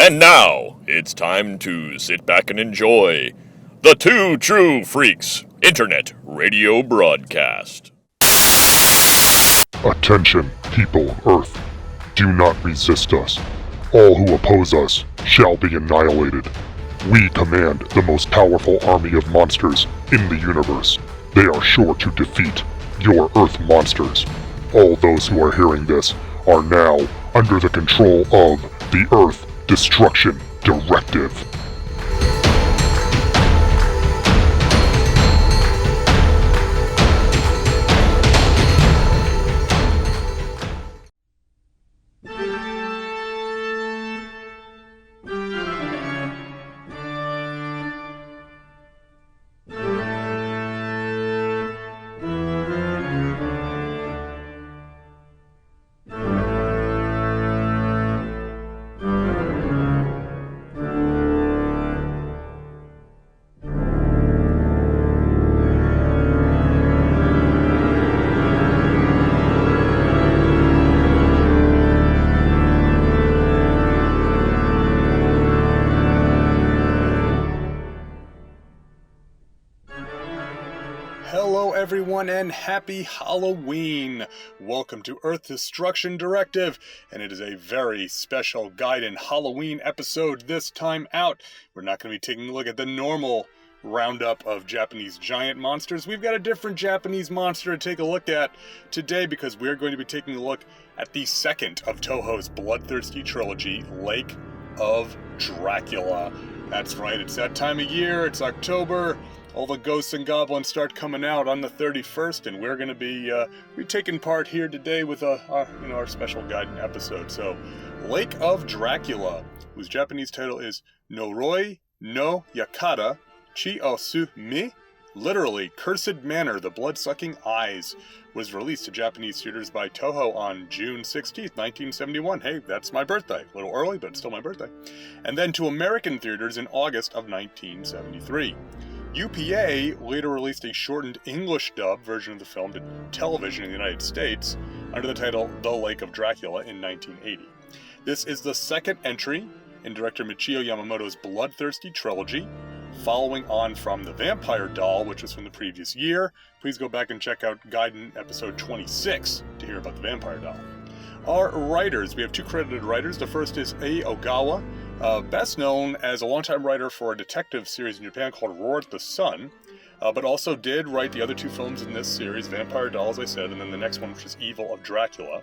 And now, it's time to sit back and enjoy the Two True Freaks Internet Radio Broadcast. Attention, people of Earth. Do not resist us. All who oppose us shall be annihilated. We command the most powerful army of monsters in the universe. They are sure to defeat your Earth monsters. All those who are hearing this are now under the control of the Earth Destruction Directive. Everyone, and happy Halloween! Welcome to Earth Destruction Directive, and it is a very special Gaiden Halloween episode this time out. We're not going to be taking a look at the normal roundup of Japanese giant monsters. We've got a different Japanese monster to take a look at today because we're going to be taking a look at the second of Toho's Bloodthirsty Trilogy, Lake of Dracula. That's right, it's that time of year, it's October. All the ghosts and goblins start coming out on the 31st, and we're going to be taking part here today with our special Gaiden episode. So, Lake of Dracula, whose Japanese title is Noroi no Yakata Chi Osu Mi, literally Cursed Manor, the Blood-Sucking Eyes, was released to Japanese theaters by Toho on June 16th, 1971. Hey, that's my birthday. A little early, but it's still my birthday. And then to American theaters in August of 1973. UPA later released a shortened English dub version of the film to television in the United States under the title The Lake of Dracula in 1980. This is the second entry in director Michio Yamamoto's Bloodthirsty Trilogy, following on from The Vampire Doll, which was from the previous year. Please go back and check out Gaiden episode 26 to hear about The Vampire Doll. Our writers, we have two credited writers. The first is Ei Ogawa, best known as a longtime writer for a detective series in Japan called Roar at the Sun, but also did write the other two films in this series, Vampire Doll, as I said, and then the next one, which is Evil of Dracula.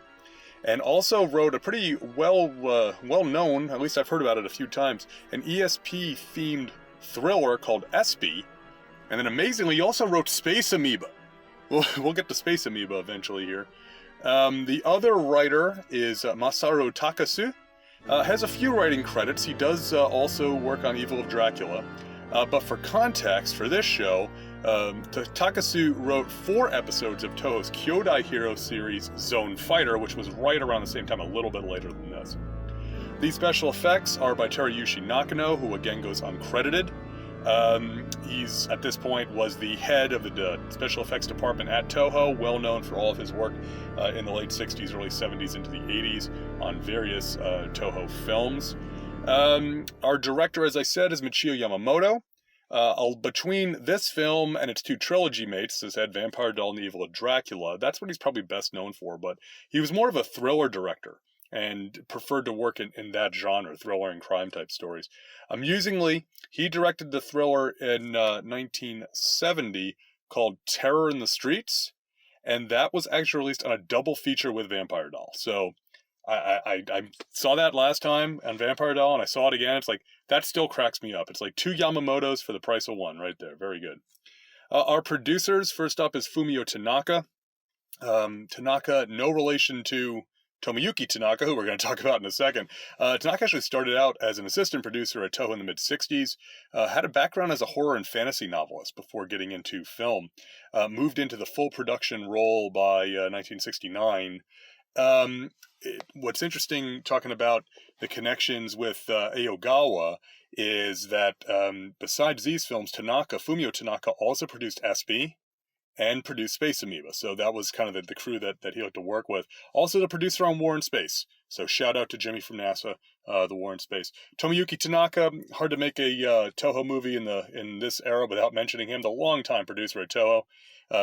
And also wrote a pretty well-known, at least I've heard about it a few times, an ESP-themed thriller called Espy. And then amazingly, he also wrote Space Amoeba. We'll get to Space Amoeba eventually here. The other writer is Masaru Takasu. Has a few writing credits. He does also work on Evil of Dracula. But for context, for this show, Takasu wrote 4 episodes of Toho's Kyodai Hero series Zone Fighter, which was right around the same time, a little bit later than this. These special effects are by Teruyushi Nakano, who again goes uncredited. He's, at this point, was the head of the special effects department at Toho, well known for all of his work in the late 60s, early 70s into the 80s on various Toho films. Our director, as I said, is Michio Yamamoto. Between this film and its two trilogy mates, as had Vampire Doll and the Evil of Dracula, that's what he's probably best known for, but he was more of a thriller director and preferred to work in that genre, thriller and crime type stories. Amusingly, he directed the thriller in 1970 called Terror in the Streets, and that was actually released on a double feature with Vampire Doll. So I saw that last time on Vampire Doll, and I saw it again. It's like, that still cracks me up. It's like 2 Yamamotos for the price of 1 right there. Very good. Our producers, first up is Fumio Tanaka. Tanaka, no relation to Tomoyuki Tanaka, who we're going to talk about in a second. Tanaka actually started out as an assistant producer at Toho in the mid-60s, had a background as a horror and fantasy novelist before getting into film, moved into the full production role by 1969. What's interesting talking about the connections with Eogawa is that besides these films, Fumio Tanaka also produced Espy and produced Space Amoeba. So that was kind of the crew that he liked to work with. Also the producer on War in Space. So shout out to Jimmy from NASA, the War in Space. Tomoyuki Tanaka, hard to make a Toho movie in this era without mentioning him. The longtime producer at Toho,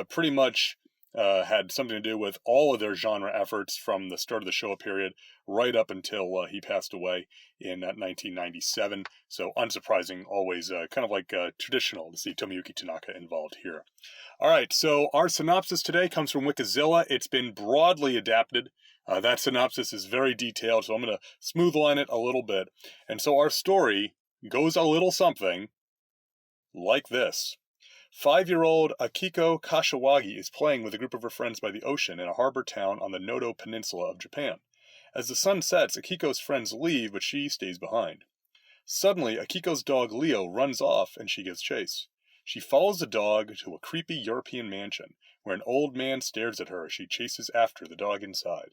pretty much had something to do with all of their genre efforts from the start of the Showa period right up until he passed away in 1997. So unsurprising, always kind of like traditional to see Tomoyuki Tanaka involved here. All right, so our synopsis today comes from Wikizilla. It's been broadly adapted. That synopsis is very detailed, so I'm going to smooth line it a little bit. And so our story goes a little something like this. 5-year-old Akiko Kashiwagi is playing with a group of her friends by the ocean in a harbor town on the Noto Peninsula of Japan. As the sun sets, Akiko's friends leave, but she stays behind. Suddenly, Akiko's dog Leo runs off and she gives chase. She follows the dog to a creepy European mansion, where an old man stares at her as she chases after the dog inside.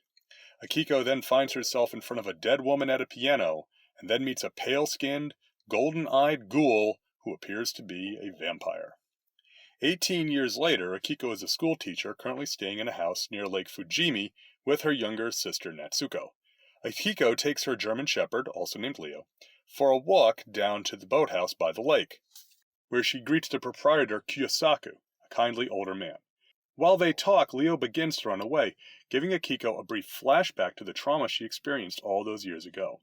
Akiko then finds herself in front of a dead woman at a piano, and then meets a pale-skinned, golden-eyed ghoul who appears to be a vampire. 18 years later, Akiko is a schoolteacher currently staying in a house near Lake Fujimi with her younger sister Natsuko. Akiko takes her German Shepherd, also named Leo, for a walk down to the boathouse by the lake, where she greets the proprietor Kiyosaku, a kindly older man. While they talk, Leo begins to run away, giving Akiko a brief flashback to the trauma she experienced all those years ago.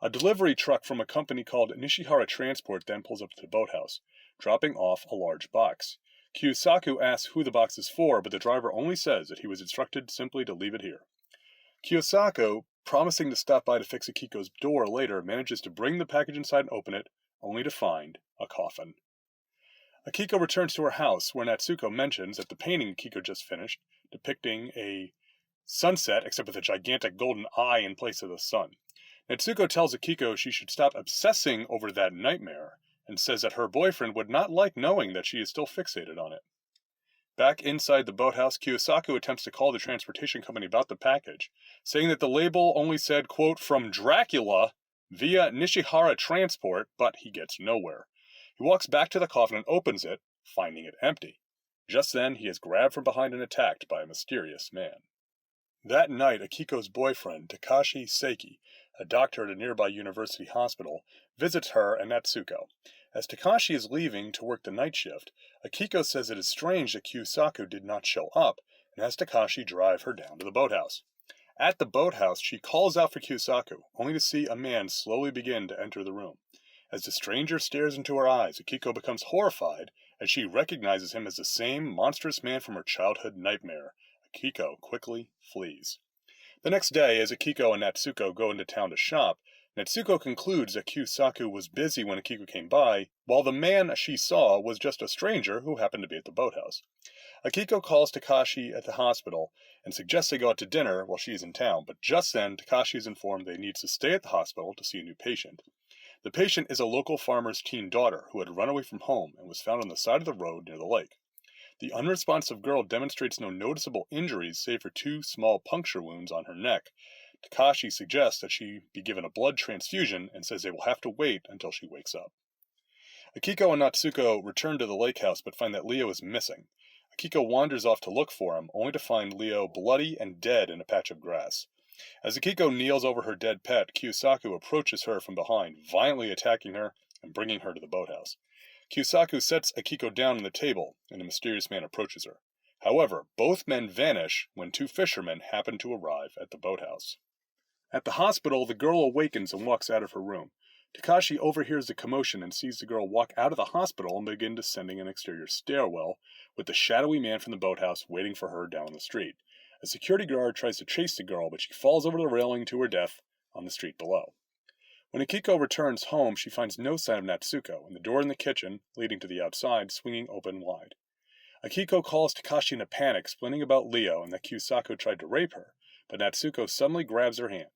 A delivery truck from a company called Nishihara Transport then pulls up to the boathouse, dropping off a large box. Kiyosaku asks who the box is for, but the driver only says that he was instructed simply to leave it here. Kiyosaku, promising to stop by to fix Akiko's door later, manages to bring the package inside and open it, only to find a coffin. Akiko returns to her house, where Natsuko mentions that the painting Akiko just finished, depicting a sunset except with a gigantic golden eye in place of the sun. Natsuko tells Akiko she should stop obsessing over that nightmare, and says that her boyfriend would not like knowing that she is still fixated on it. Back inside the boathouse, Kiyosaku attempts to call the transportation company about the package, saying that the label only said, quote, "From Dracula via Nishihara Transport," but he gets nowhere. He walks back to the coffin and opens it, finding it empty. Just then, he is grabbed from behind and attacked by a mysterious man. That night, Akiko's boyfriend, Takashi Seiki, a doctor at a nearby university hospital, visits her and Natsuko. As Takashi is leaving to work the night shift, Akiko says it is strange that Kiyosaku did not show up, and has Takashi drive her down to the boathouse. At the boathouse, she calls out for Kiyosaku, only to see a man slowly begin to enter the room. As the stranger stares into her eyes, Akiko becomes horrified as she recognizes him as the same monstrous man from her childhood nightmare. Akiko quickly flees. The next day, as Akiko and Natsuko go into town to shop, Natsuko concludes that Kiyosaku was busy when Akiko came by, while the man she saw was just a stranger who happened to be at the boathouse. Akiko calls Takashi at the hospital and suggests they go out to dinner while she is in town, but just then Takashi is informed that he needs to stay at the hospital to see a new patient. The patient is a local farmer's teen daughter who had run away from home and was found on the side of the road near the lake. The unresponsive girl demonstrates no noticeable injuries save for 2 small puncture wounds on her neck. Takashi suggests that she be given a blood transfusion and says they will have to wait until she wakes up. Akiko and Natsuko return to the lake house but find that Leo is missing. Akiko wanders off to look for him, only to find Leo bloody and dead in a patch of grass. As Akiko kneels over her dead pet, Kiyosaku approaches her from behind, violently attacking her and bringing her to the boathouse. Kiyosaku sets Akiko down on the table, and a mysterious man approaches her. However, both men vanish when 2 fishermen happen to arrive at the boathouse. At the hospital, the girl awakens and walks out of her room. Takashi overhears the commotion and sees the girl walk out of the hospital and begin descending an exterior stairwell, with the shadowy man from the boathouse waiting for her down the street. A security guard tries to chase the girl, but she falls over the railing to her death on the street below. When Akiko returns home, she finds no sign of Natsuko, and the door in the kitchen, leading to the outside, swinging open wide. Akiko calls Takashi in a panic, explaining about Leo and that Kiyosaku tried to rape her, but Natsuko suddenly grabs her hand.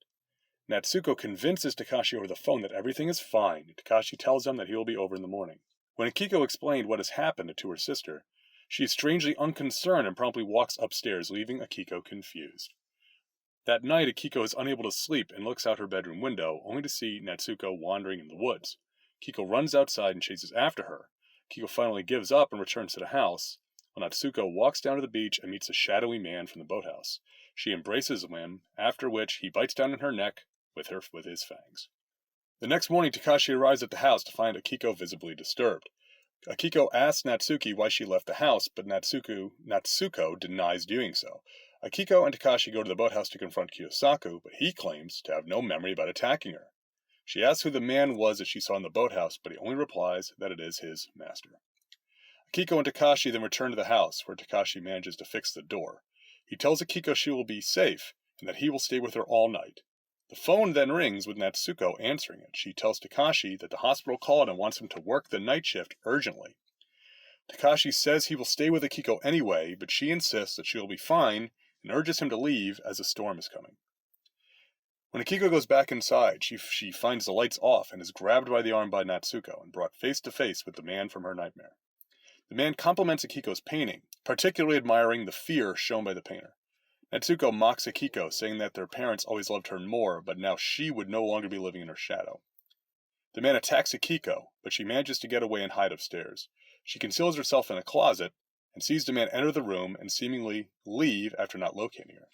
Natsuko convinces Takashi over the phone that everything is fine, and Takashi tells them that he will be over in the morning. When Akiko explained what has happened to her sister, she is strangely unconcerned and promptly walks upstairs, leaving Akiko confused. That night, Akiko is unable to sleep and looks out her bedroom window, only to see Natsuko wandering in the woods. Akiko runs outside and chases after her. Akiko finally gives up and returns to the house, while Natsuko walks down to the beach and meets a shadowy man from the boathouse. She embraces him, after which he bites down on her neck with his fangs. The next morning, Takashi arrives at the house to find Akiko visibly disturbed. Akiko asks Natsuki why she left the house, but Natsuko denies doing so. Akiko and Takashi go to the boathouse to confront Kiyosaku, but he claims to have no memory about attacking her. She asks who the man was that she saw in the boathouse, but he only replies that it is his master. Akiko and Takashi then return to the house, where Takashi manages to fix the door. He tells Akiko she will be safe, and that he will stay with her all night. The phone then rings with Natsuko answering it. She tells Takashi that the hospital called and wants him to work the night shift urgently. Takashi says he will stay with Akiko anyway, but she insists that she will be fine and urges him to leave as a storm is coming. When Akiko goes back inside, she finds the lights off and is grabbed by the arm by Natsuko and brought face to face with the man from her nightmare. The man compliments Akiko's painting, particularly admiring the fear shown by the painter. Natsuko mocks Akiko, saying that their parents always loved her more, but now she would no longer be living in her shadow. The man attacks Akiko, but she manages to get away and hide upstairs. She conceals herself in a closet and sees the man enter the room and seemingly leave after not locating her.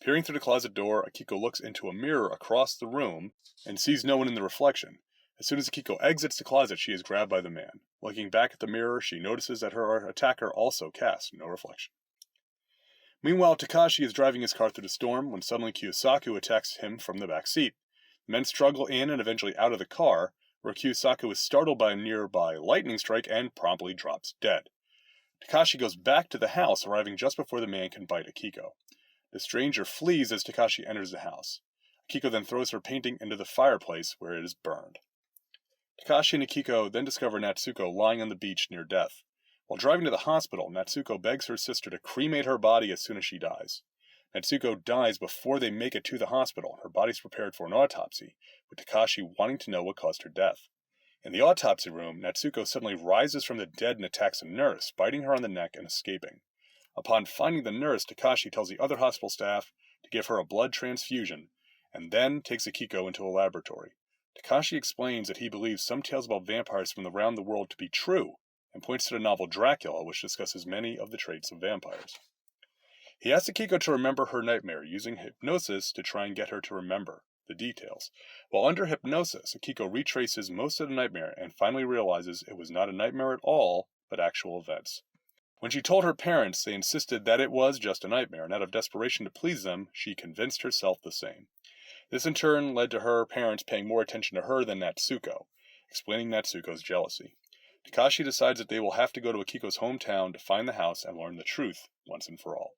Peering through the closet door, Akiko looks into a mirror across the room and sees no one in the reflection. As soon as Akiko exits the closet, she is grabbed by the man. Looking back at the mirror, she notices that her attacker also casts no reflection. Meanwhile, Takashi is driving his car through the storm when suddenly Kiyosaku attacks him from the back seat. The men struggle in and eventually out of the car, where Kiyosaku is startled by a nearby lightning strike and promptly drops dead. Takashi goes back to the house, arriving just before the man can bite Akiko. The stranger flees as Takashi enters the house. Akiko then throws her painting into the fireplace, where it is burned. Takashi and Akiko then discover Natsuko lying on the beach near death. While driving to the hospital, Natsuko begs her sister to cremate her body as soon as she dies. Natsuko dies before they make it to the hospital. Her body is prepared for an autopsy, with Takashi wanting to know what caused her death. In the autopsy room, Natsuko suddenly rises from the dead and attacks a nurse, biting her on the neck and escaping. Upon finding the nurse, Takashi tells the other hospital staff to give her a blood transfusion, and then takes Akiko into a laboratory. Takashi explains that he believes some tales about vampires from around the world to be true, and points to the novel Dracula, which discusses many of the traits of vampires. He asks Akiko to remember her nightmare, using hypnosis to try and get her to remember the details. While under hypnosis, Akiko retraces most of the nightmare and finally realizes it was not a nightmare at all, but actual events. When she told her parents, they insisted that it was just a nightmare, and out of desperation to please them, she convinced herself the same. This in turn led to her parents paying more attention to her than Natsuko, explaining Natsuko's jealousy. Takashi decides that they will have to go to Akiko's hometown to find the house and learn the truth once and for all.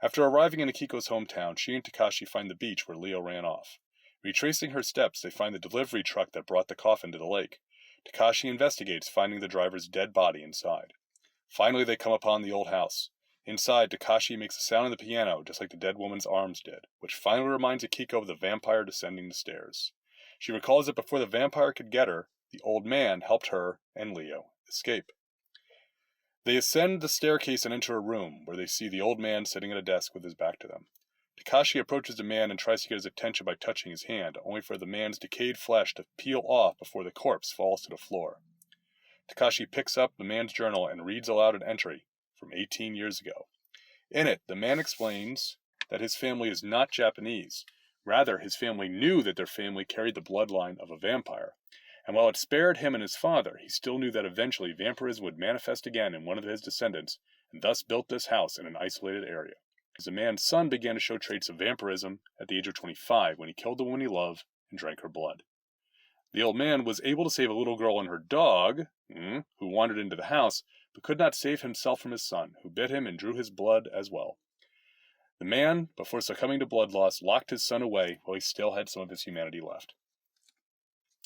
After arriving in Akiko's hometown, she and Takashi find the beach where Leo ran off. Retracing her steps, they find the delivery truck that brought the coffin to the lake. Takashi investigates, finding the driver's dead body inside. Finally, they come upon the old house. Inside, Takashi makes a sound on the piano, just like the dead woman's arms did, which finally reminds Akiko of the vampire descending the stairs. She recalls that before the vampire could get her, the old man helped her and Leo escape. They ascend the staircase and enter a room, where they see the old man sitting at a desk with his back to them. Takashi approaches the man and tries to get his attention by touching his hand, only for the man's decayed flesh to peel off before the corpse falls to the floor. Takashi picks up the man's journal and reads aloud an entry from 18 years ago. In it, the man explains that his family is not Japanese. Rather, his family knew that their family carried the bloodline of a vampire. And while it spared him and his father, he still knew that eventually vampirism would manifest again in one of his descendants, and thus built this house in an isolated area. As the man's son began to show traits of vampirism at the age of 25 when he killed the woman he loved and drank her blood. The old man was able to save a little girl and her dog, who wandered into the house, but could not save himself from his son, who bit him and drew his blood as well. The man, before succumbing to blood loss, locked his son away while he still had some of his humanity left.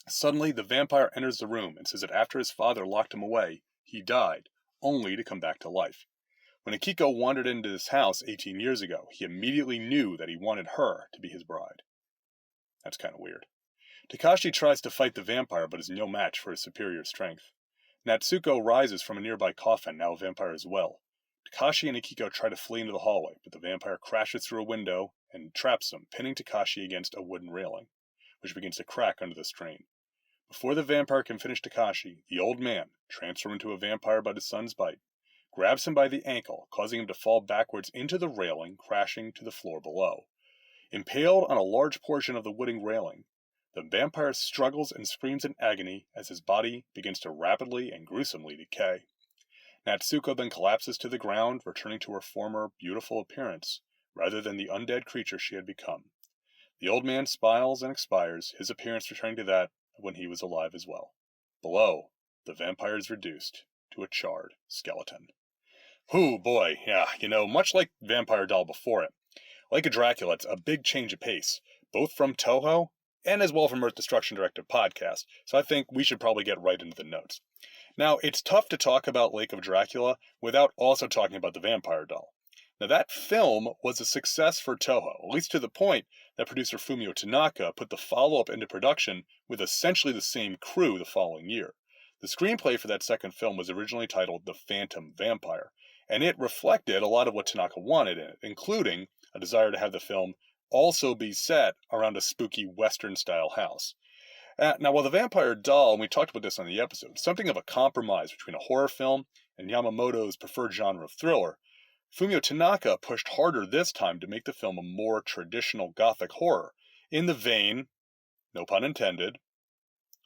Suddenly, the vampire enters the room and says that after his father locked him away, he died, only to come back to life. When Akiko wandered into this house 18 years ago, he immediately knew that he wanted her to be his bride. That's kind of weird. Takashi tries to fight the vampire, but is no match for his superior strength. Natsuko rises from a nearby coffin, now a vampire as well. Takashi and Akiko try to flee into the hallway, but the vampire crashes through a window and traps them, pinning Takashi against a wooden railing, which begins to crack under the strain. Before the vampire can finish Takashi, the old man, transformed into a vampire by his son's bite, grabs him by the ankle, causing him to fall backwards into the railing, crashing to the floor below. Impaled on a large portion of the wooden railing, the vampire struggles and screams in agony as his body begins to rapidly and gruesomely decay. Natsuko then collapses to the ground, returning to her former beautiful appearance, rather than the undead creature she had become. The old man smiles and expires, his appearance returning to that when he was alive as well. Below, the vampire is reduced to a charred skeleton. Whew, boy, yeah, much like Vampire Doll before it, Lake of Dracula, it's a big change of pace, both from Toho and as well from Earth Destruction Directive podcast, so I think we should probably get right into the notes. Now, it's tough to talk about Lake of Dracula without also talking about the Vampire Doll. Now, that film was a success for Toho, at least to the point that producer Fumio Tanaka put the follow-up into production with essentially the same crew the following year. The screenplay for that second film was originally titled The Phantom Vampire, and it reflected a lot of what Tanaka wanted in it, including a desire to have the film also be set around a spooky Western-style house. Now, while The Vampire Doll, and we talked about this on the episode, something of a compromise between a horror film and Yamamoto's preferred genre of thriller, Fumio Tanaka pushed harder this time to make the film a more traditional Gothic horror, in the vein, no pun intended,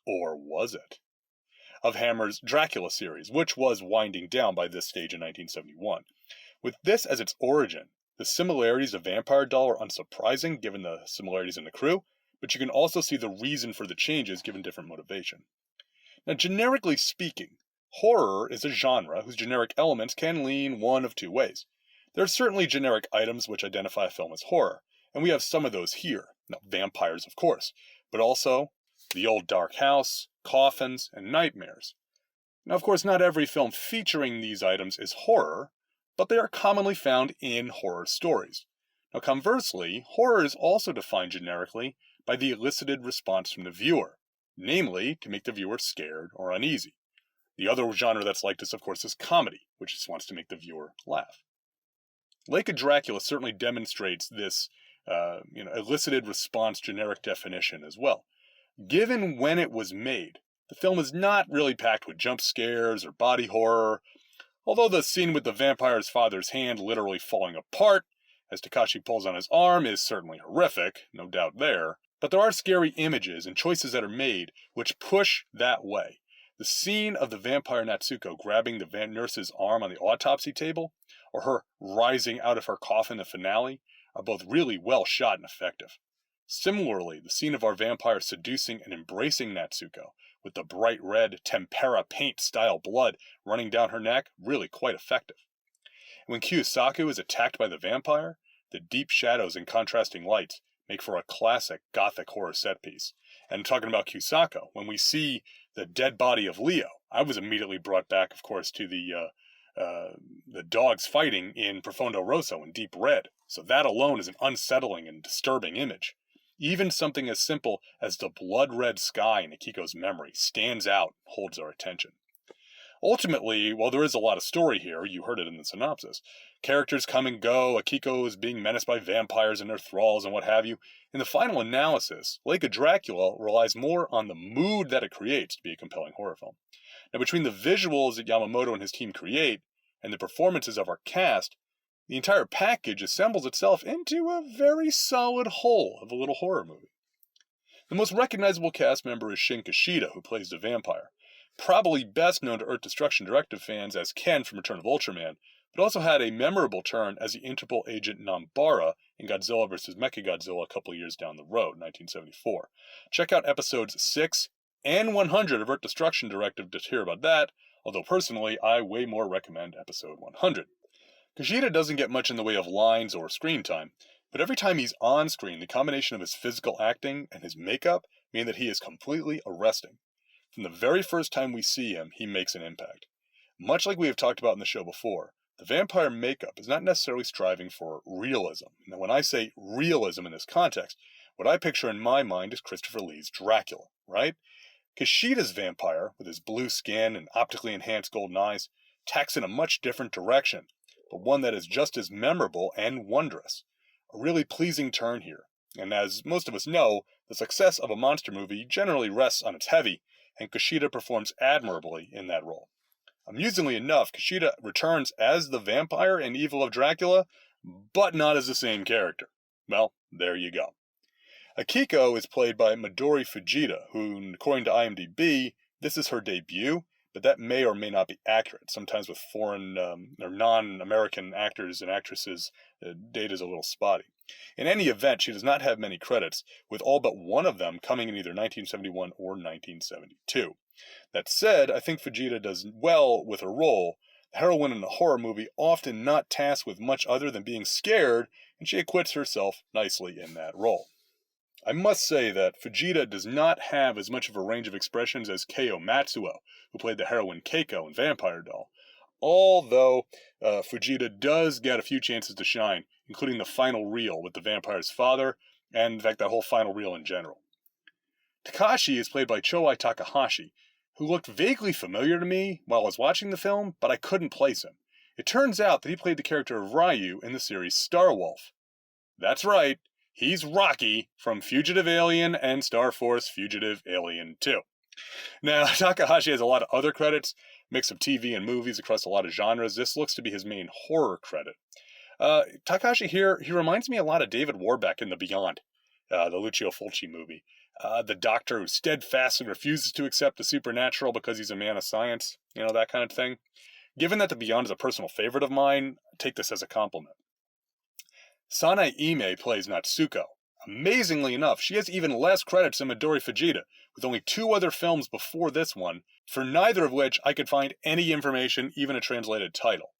or was it, of Hammer's Dracula series, which was winding down by this stage in 1971. With this as its origin, the similarities of Vampire Doll are unsurprising given the similarities in the crew, but you can also see the reason for the changes given different motivation. Now, generically speaking, horror is a genre whose generic elements can lean one of two ways. There are certainly generic items which identify a film as horror, and we have some of those here. Now, vampires, of course, but also the old dark house, coffins, and nightmares. Now, of course, not every film featuring these items is horror, but they are commonly found in horror stories. Now, conversely, horror is also defined generically by the elicited response from the viewer, namely, to make the viewer scared or uneasy. The other genre that's like this, of course, is comedy, which just wants to make the viewer laugh. Lake of Dracula certainly demonstrates this elicited response generic definition as well. Given when it was made, the film is not really packed with jump scares or body horror, although the scene with the vampire's father's hand literally falling apart as Takashi pulls on his arm is certainly horrific, no doubt there, but there are scary images and choices that are made which push that way. The scene of the vampire Natsuko grabbing the nurse's arm on the autopsy table, or her rising out of her coffin in the finale, are both really well shot and effective. Similarly, the scene of our vampire seducing and embracing Natsuko, with the bright red tempera paint-style blood running down her neck, really quite effective. When Kiyosaku is attacked by the vampire, the deep shadows and contrasting lights make for a classic Gothic horror set piece. And talking about Kiyosaku, when we see the dead body of Leo, I was immediately brought back, of course, to the dogs fighting in Profondo Rosso in deep red. So that alone is an unsettling and disturbing image. Even something as simple as the blood-red sky in Akiko's memory stands out and holds our attention. Ultimately, while there is a lot of story here, you heard it in the synopsis, characters come and go, Akiko is being menaced by vampires and their thralls and what have you, in the final analysis, Lake of Dracula relies more on the mood that it creates to be a compelling horror film. Now, between the visuals that Yamamoto and his team create and the performances of our cast, the entire package assembles itself into a very solid whole of a little horror movie. The most recognizable cast member is Shin Kishida, who plays the vampire, probably best known to Earth Destruction Directive fans as Ken from Return of Ultraman, but also had a memorable turn as the Interpol agent Nambara in Godzilla vs. Mechagodzilla a couple of years down the road, 1974. Check out episodes 6 and 100 of Earth Destruction Directive to hear about that, although personally I way more recommend episode 100. Kishida doesn't get much in the way of lines or screen time, but every time he's on screen, the combination of his physical acting and his makeup mean that he is completely arresting. From the very first time we see him, he makes an impact. Much like we have talked about in the show before, the vampire makeup is not necessarily striving for realism. Now, when I say realism in this context, what I picture in my mind is Christopher Lee's Dracula, right? Kishida's vampire, with his blue skin and optically enhanced golden eyes, tacks in a much different direction, but one that is just as memorable and wondrous. A really pleasing turn here, and as most of us know, the success of a monster movie generally rests on its heavy, and Kishida performs admirably in that role. Amusingly enough, Kushida returns as the vampire in Evil of Dracula, but not as the same character. Well, there you go. Akiko is played by Midori Fujita, who, according to IMDb, this is her debut, but that may or may not be accurate. Sometimes with foreign or non-American actors and actresses, data is a little spotty. In any event, she does not have many credits, with all but one of them coming in either 1971 or 1972. That said, I think Fujita does well with her role. The heroine in a horror movie often not tasked with much other than being scared, and she acquits herself nicely in that role. I must say that Fujita does not have as much of a range of expressions as Keiyo Matsuo, who played the heroine Keiko in Vampire Doll, although Fujita does get a few chances to shine, including the final reel with the vampire's father, and in fact that whole final reel in general. Takashi is played by Showa Takahashi, who looked vaguely familiar to me while I was watching the film, but I couldn't place him. It turns out that he played the character of Ryu in the series Starwolf. That's right, he's Rocky from Fugitive Alien and Star Force Fugitive Alien 2. Now, Takahashi has a lot of other credits, mix of TV and movies across a lot of genres. This looks to be his main horror credit. Takahashi here, he reminds me a lot of David Warbeck in The Beyond, the Lucio Fulci movie. The doctor who steadfastly refuses to accept the supernatural because he's a man of science, that kind of thing. Given that The Beyond is a personal favorite of mine, take this as a compliment. Sanae Ime plays Natsuko. Amazingly enough, she has even less credits than Midori Fujita, with only 2 other films before this one, for neither of which I could find any information, even a translated title.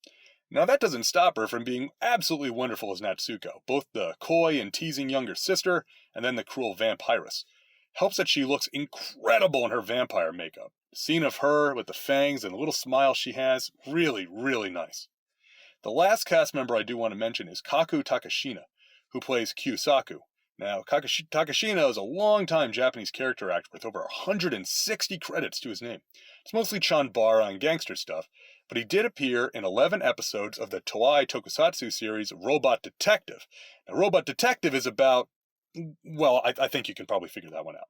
Now that doesn't stop her from being absolutely wonderful as Natsuko, both the coy and teasing younger sister, and then the cruel vampiress. Helps that she looks incredible in her vampire makeup. The scene of her with the fangs and the little smile she has, really, really nice. The last cast member I do want to mention is Kaku Takashina, who plays Kyusaku. Now, Takashina is a long-time Japanese character actor with over 160 credits to his name. It's mostly Chanbara and gangster stuff, but he did appear in 11 episodes of the Toei Tokusatsu series Robot Detective. Now, Robot Detective is about, well, I think you can probably figure that one out.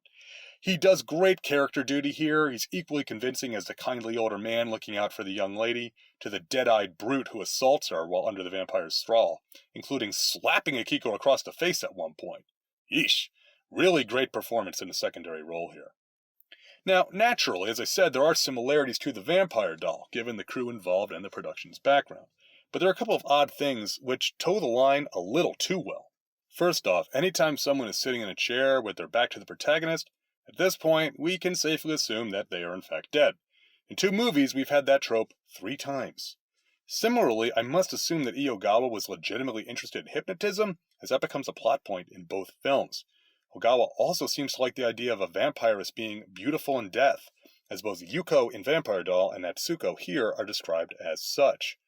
He does great character duty here. He's equally convincing as the kindly older man looking out for the young lady, to the dead-eyed brute who assaults her while under the vampire's thrall, including slapping Akiko across the face at one point. Yeesh, really great performance in a secondary role here. Now, naturally, as I said, there are similarities to the Vampire Doll, given the crew involved and the production's background. But there are a couple of odd things which toe the line a little too well. First off, anytime someone is sitting in a chair with their back to the protagonist, at this point, we can safely assume that they are in fact dead. In 2 movies, we've had that trope 3 times. Similarly, I must assume that Iogawa was legitimately interested in hypnotism, as that becomes a plot point in both films. Ogawa also seems to like the idea of a vampiress being beautiful in death, as both Yuko in Vampire Doll and Natsuko here are described as such.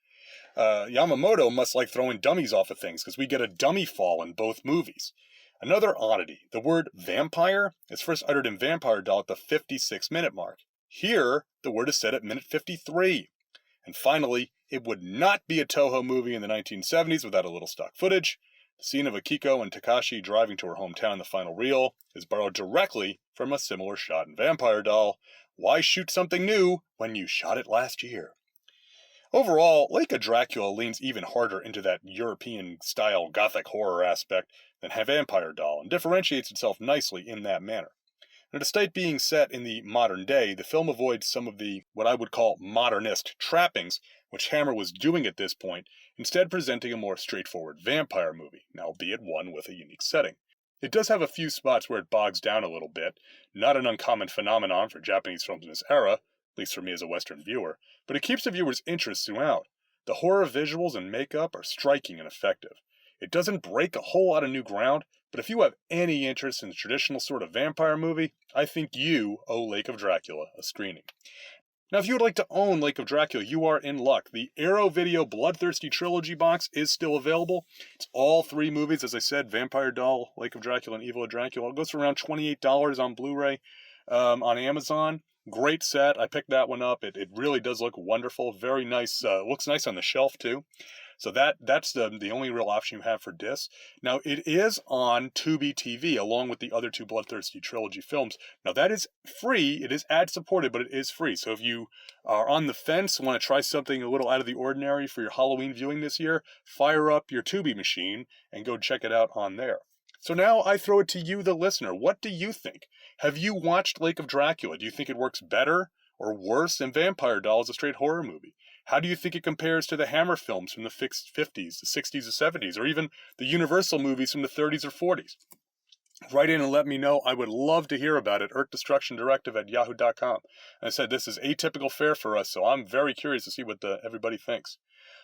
Yamamoto must like throwing dummies off of things, because we get a dummy fall in both movies. Another oddity, the word vampire is first uttered in Vampire Doll at the 56-minute mark. Here, the word is said at minute 53. And finally, it would not be a Toho movie in the 1970s without a little stock footage. The scene of Akiko and Takashi driving to her hometown in the final reel is borrowed directly from a similar shot in Vampire Doll. Why shoot something new when you shot it last year? Overall, Lake of Dracula leans even harder into that European-style Gothic horror aspect than Vampire Doll, and differentiates itself nicely in that manner. Now, despite being set in the modern day, the film avoids some of the, what I would call, modernist trappings, which Hammer was doing at this point, instead presenting a more straightforward vampire movie, now albeit one with a unique setting. It does have a few spots where it bogs down a little bit, not an uncommon phenomenon for Japanese films in this era, at least for me as a Western viewer, but it keeps the viewer's interest throughout. The horror visuals and makeup are striking and effective. It doesn't break a whole lot of new ground, but if you have any interest in the traditional sort of vampire movie, I think you owe Lake of Dracula a screening. Now, if you would like to own Lake of Dracula, you are in luck. The Arrow Video Bloodthirsty Trilogy box is still available. It's all 3 movies, as I said, Vampire Doll, Lake of Dracula, and Evil of Dracula. It goes for around $28 on Blu-ray on Amazon. Great set. I picked that one up. It really does look wonderful. Very nice. Looks nice on the shelf, too. So that's the only real option you have for disc. Now, it is on Tubi TV, along with the other two Bloodthirsty Trilogy films. Now, that is free. It is ad-supported, but it is free. So if you are on the fence, want to try something a little out of the ordinary for your Halloween viewing this year, fire up your Tubi machine and go check it out on there. So now I throw it to you, the listener. What do you think? Have you watched Lake of Dracula? Do you think it works better or worse than Vampire Dolls, a straight horror movie? How do you think it compares to the Hammer films from the 50s, the 60s, the 70s, or even the Universal movies from the 30s or 40s? Write in and let me know. I would love to hear about it. Earth Destruction Directive at yahoo.com. And I said this is atypical fare for us, so I'm very curious to see what everybody thinks.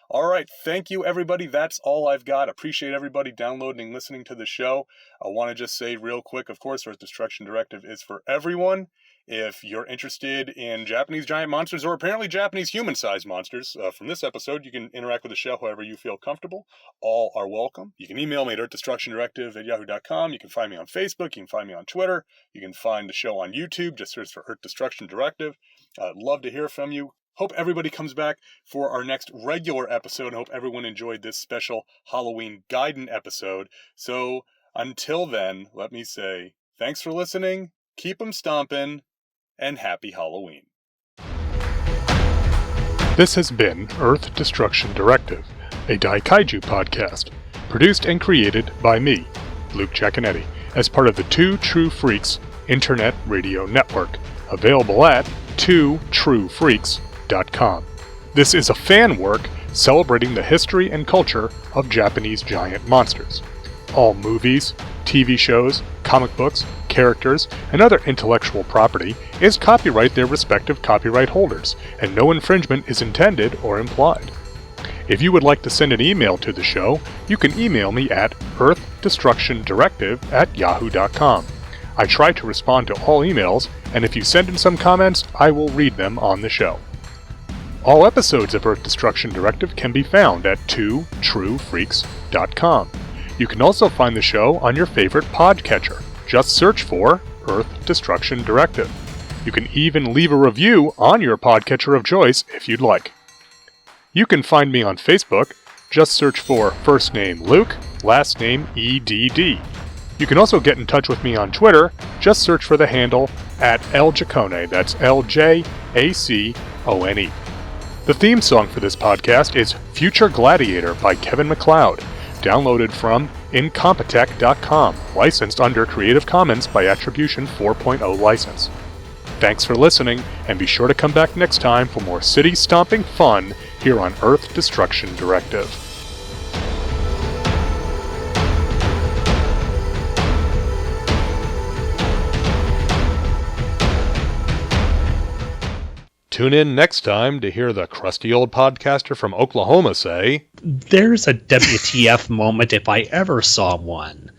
All right, thank you, everybody. That's all I've got. Appreciate everybody downloading and listening to the show. I want to just say real quick, of course, Earth Destruction Directive is for everyone. If you're interested in Japanese giant monsters, or apparently Japanese human-sized monsters, from this episode, you can interact with the show however you feel comfortable. All are welcome. You can email me at earthdestructiondirective at yahoo.com. You can find me on Facebook. You can find me on Twitter. You can find the show on YouTube. Just search for Earth Destruction Directive. I'd love to hear from you. Hope everybody comes back for our next regular episode. Hope everyone enjoyed this special Halloween Gaiden episode. So until then, let me say thanks for listening, keep 'em stomping, and happy Halloween. This has been Earth Destruction Directive, a Daikaiju podcast, produced and created by me, Luke Giaconetti, as part of the Two True Freaks Internet Radio Network, available at twotruefreaks.com. This is a fan work celebrating the history and culture of Japanese giant monsters. All movies, TV shows, comic books, characters, and other intellectual property is copyright their respective copyright holders, and no infringement is intended or implied. If you would like to send an email to the show, you can email me at earthdestructiondirective@yahoo.com. I try to respond to all emails, and if you send in some comments, I will read them on the show. All episodes of Earth Destruction Directive can be found at twotruefreaks.com. You can also find the show on your favorite podcatcher. Just search for Earth Destruction Directive. You can even leave a review on your podcatcher of choice if you'd like. You can find me on Facebook. Just search for first name Luke, last name EDD. You can also get in touch with me on Twitter. Just search for the handle @LJacone. That's LJACONE. The theme song for this podcast is Future Gladiator by Kevin MacLeod, downloaded from Incompetech.com, licensed under Creative Commons by Attribution 4.0 license. Thanks for listening, and be sure to come back next time for more city-stomping fun here on Earth Destruction Directive. Tune in next time to hear the crusty old podcaster from Oklahoma say, "There's a WTF moment if I ever saw one.